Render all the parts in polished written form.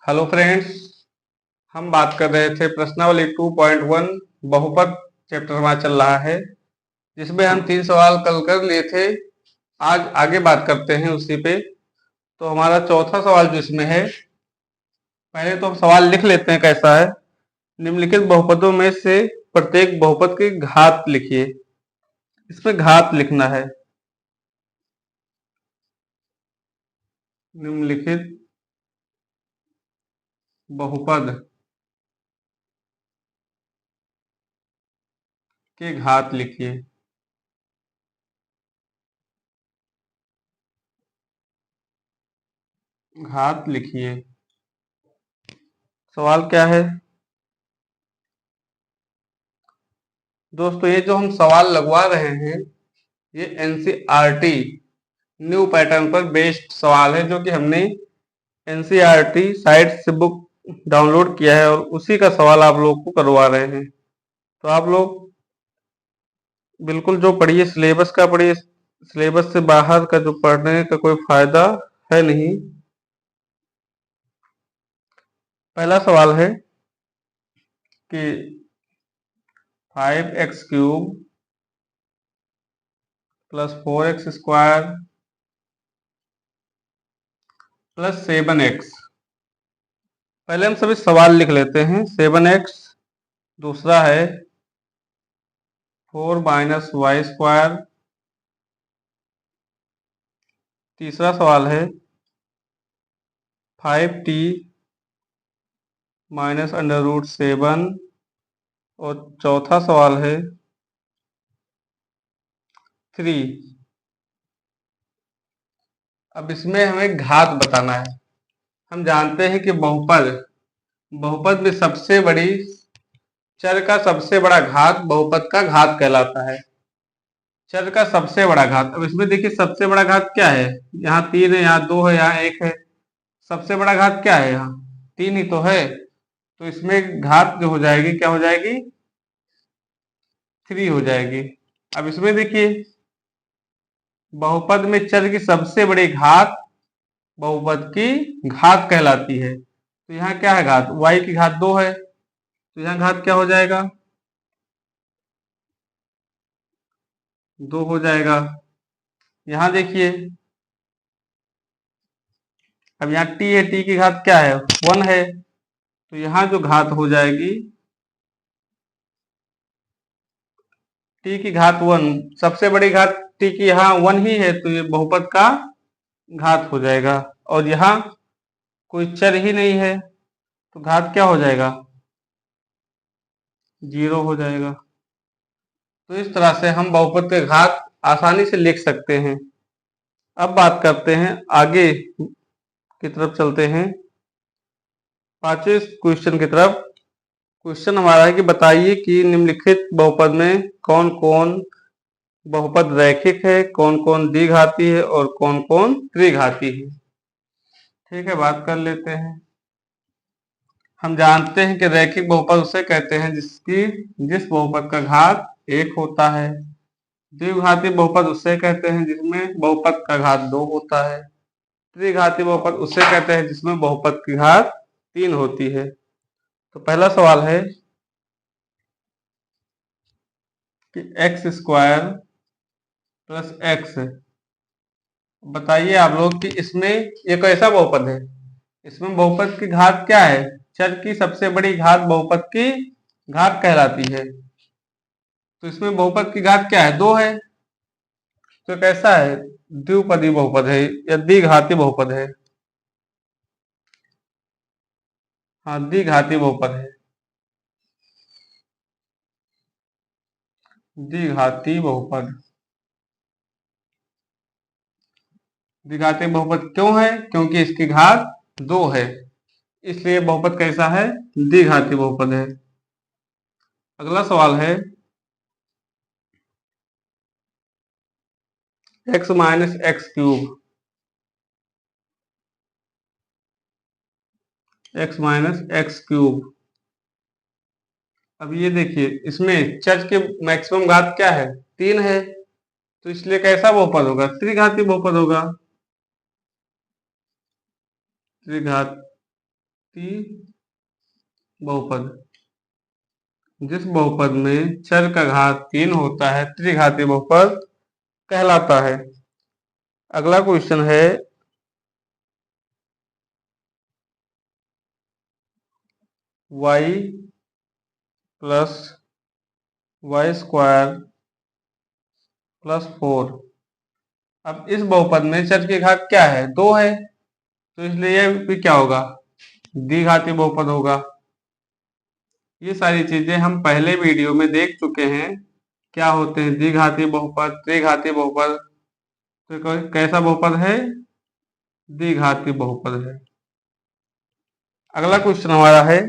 Hello friends, हम बात कर रहे थे प्रश्नावली 2.1 बहुपद चैप्टर हमारा चल रहा है, जिसमें हम 3 सवाल कल कर लिए थे। आज आगे बात करते हैं उसी पे। तो हमारा चौथा सवाल जो इसमें है, पहले तो हम सवाल लिख लेते हैं कैसा है। निम्नलिखित बहुपदों में से प्रत्येक बहुपद की घात लिखिए। इसमें घात लिखना है। निम्नलिखित बहुपद के घात लिखिए। घात लिखिए। सवाल क्या है दोस्तों? ये जो हम सवाल लगवा रहे हैं, ये एनसीईआरटी न्यू पैटर्न पर बेस्ड सवाल है, जो कि हमने एनसीईआरटी साइट से बुक डाउनलोड किया है और उसी का सवाल आप लोग को करवा रहे हैं। तो आप लोग बिल्कुल जो पढ़िए, सिलेबस का पढ़िए। सिलेबस से बाहर का जो पढ़ने का कोई फायदा है नहीं। पहला सवाल है कि 5x³ plus 4x² plus 7x। पहले हम सभी सवाल लिख लेते हैं। 7x, दूसरा है 4 - y², तीसरा सवाल है 5t -√7 और चौथा सवाल है 3। अब इसमें हमें घात बताना है। हम जानते हैं कि बहुपद बहुपद में सबसे बड़ी चर का सबसे बड़ा घात बहुपद का घात कहलाता है। चर का सबसे बड़ा घात। अब इसमें देखिए, सबसे बड़ा घात क्या है? यहाँ 3 है, यहाँ 2 है, यहाँ 1 है। सबसे बड़ा घात क्या है? यहाँ 3 ही तो है। तो इसमें घात जो हो जाएगी, क्या हो जाएगी? 3 हो जाएगी। अब इसमें देखिए, बहुपद में चर की सबसे बड़ी घात बहुपद की घात कहलाती है। तो यहाँ क्या है? घात y की घात 2 है, तो यहाँ घात क्या हो जाएगा? 2 हो जाएगा। यहाँ देखिए, अब यहाँ t है, t की घात क्या है? 1 है, तो यहाँ जो घात हो जाएगी t की घात 1। सबसे बड़ी घात t की यहाँ 1 ही है, तो ये बहुपद का घात हो जाएगा। और यहाँ कोई चर ही नहीं है, तो घात क्या हो जाएगा? 0 हो जाएगा। तो इस तरह से हम बहुपद के घात आसानी से लिख सकते हैं। अब बात करते हैं, आगे की तरफ चलते हैं, 5वें क्वेश्चन की तरफ। क्वेश्चन हमारा है कि बताइए कि निम्नलिखित बहुपद में कौन कौन बहुपद रैखिक है, कौन कौन द्विघाती है और कौन कौन त्रिघाती है। ठीक है, बात कर लेते हैं। हम जानते हैं कि रैखिक बहुपद उसे कहते हैं जिस बहुपद का घात 1 होता है। द्विघाती बहुपद उसे कहते हैं जिसमें बहुपद का घात 2 होता है। त्रिघाती बहुपद उसे कहते हैं जिसमें बहुपद की घात 3 होती है। तो पहला सवाल है कि x² प्लस x। बताइए आप लोग कि इसमें ये कैसा बहुपद है? इसमें बहुपद की घात क्या है? चर की सबसे बड़ी घात बहुपद की घात कहलाती है। तो इसमें बहुपद की घात क्या है? 2 है। तो कैसा है? द्विपदी बहुपद है या द्विघाती बहुपद है? हाँ, द्विघाती बहुपद है। द्विघाती बहुपद। द्विघाती बहुपद क्यों है? क्योंकि इसकी घात 2 है, इसलिए बहुपद कैसा है? द्विघाती बहुपद है। अगला सवाल है x - x³ x - x³। अब ये देखिए, इसमें चर के मैक्सिमम घात क्या है? 3 है, तो इसलिए कैसा बहुपद होगा? त्रिघाती बहुपद होगा। त्रिघात बहुपद। जिस बहुपद में चर का घात 3 होता है त्रिघाती बहुपद कहलाता है। अगला क्वेश्चन है y plus y square plus 4। अब इस बहुपद में चर की घात क्या है? 2 है, तो इसलिए यह भी क्या होगा? द्विघाती बहुपद होगा। ये सारी चीजें हम पहले वीडियो में देख चुके हैं, क्या होते हैं द्विघाती बहुपद, त्रिघाती बहुपद। तो कैसा बहुपद है? द्विघाती बहुपद है। अगला क्वेश्चन हमारा है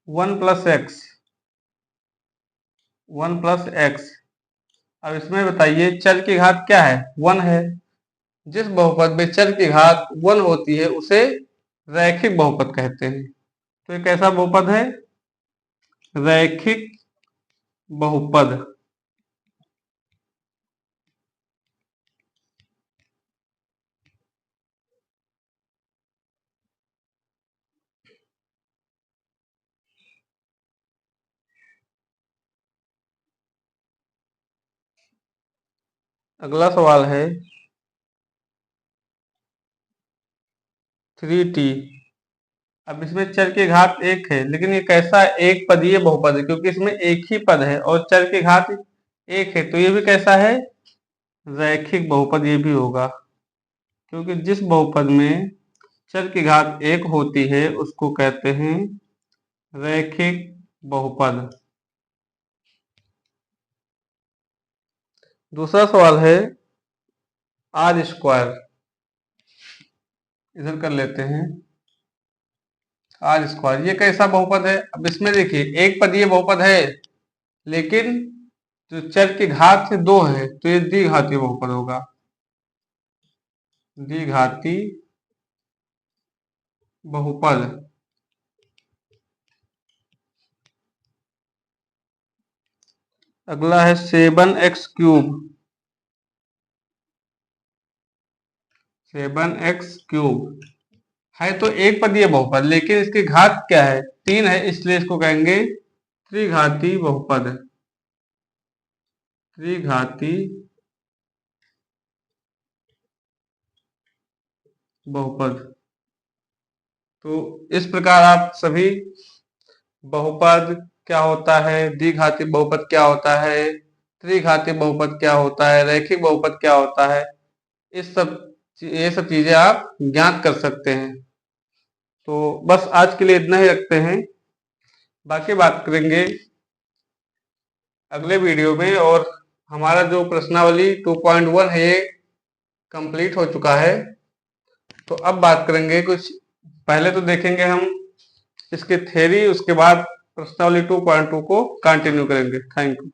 1 प्लस एक्स। 1 plus x. अब इसमें बताइए चर की घात क्या है? 1 है। जिस बहुपद में चर की घात 1 होती है उसे रैखिक बहुपद कहते हैं। तो ये कैसा बहुपद है? रैखिक बहुपद। अगला सवाल है 3t। अब इसमें चर की घात 1 है, लेकिन ये कैसा एक पदीय बहुपद है? क्योंकि इसमें एक ही पद है और चर की घात 1 है, तो ये भी कैसा है? रैखिक बहुपद ये भी होगा। क्योंकि जिस बहुपद में चर की घात 1 होती है उसको कहते हैं रैखिक बहुपद। दूसरा सवाल है आर स्क्वायर। इधर कर लेते हैं आर स्क्वायर। ये कैसा बहुपद है? अब इसमें देखिए एक पदीय बहुपद है, लेकिन जो चर की घात से 2 है, तो ये द्विघाती बहुपद होगा। द्विघाती बहुपद। अगला है 7x³ 7x³ है तो एक पदीय बहुपद, लेकिन इसकी घात क्या है? 3 है, इसलिए इसको कहेंगे त्रिघाती बहुपद। त्रिघाती बहुपद। तो इस प्रकार आप सभी बहुपद क्या होता है, द्विघाती बहुपद क्या होता है, त्रिघाती बहुपद क्या होता है, रैखिक बहुपद क्या होता है, ये सब चीजें आप ज्ञात कर सकते हैं। तो बस आज के लिए इतना ही रखते हैं, बाकी बात करेंगे अगले वीडियो में। और हमारा जो प्रश्नावली 2.1 है ये कंप्लीट हो चुका है। तो अब बात करेंगे कुछ, पहले तो देखेंगे हम इसकी थ्योरी, उसके बाद प्रश्नावली 2.2 को कंटिन्यू करेंगे। Thank you.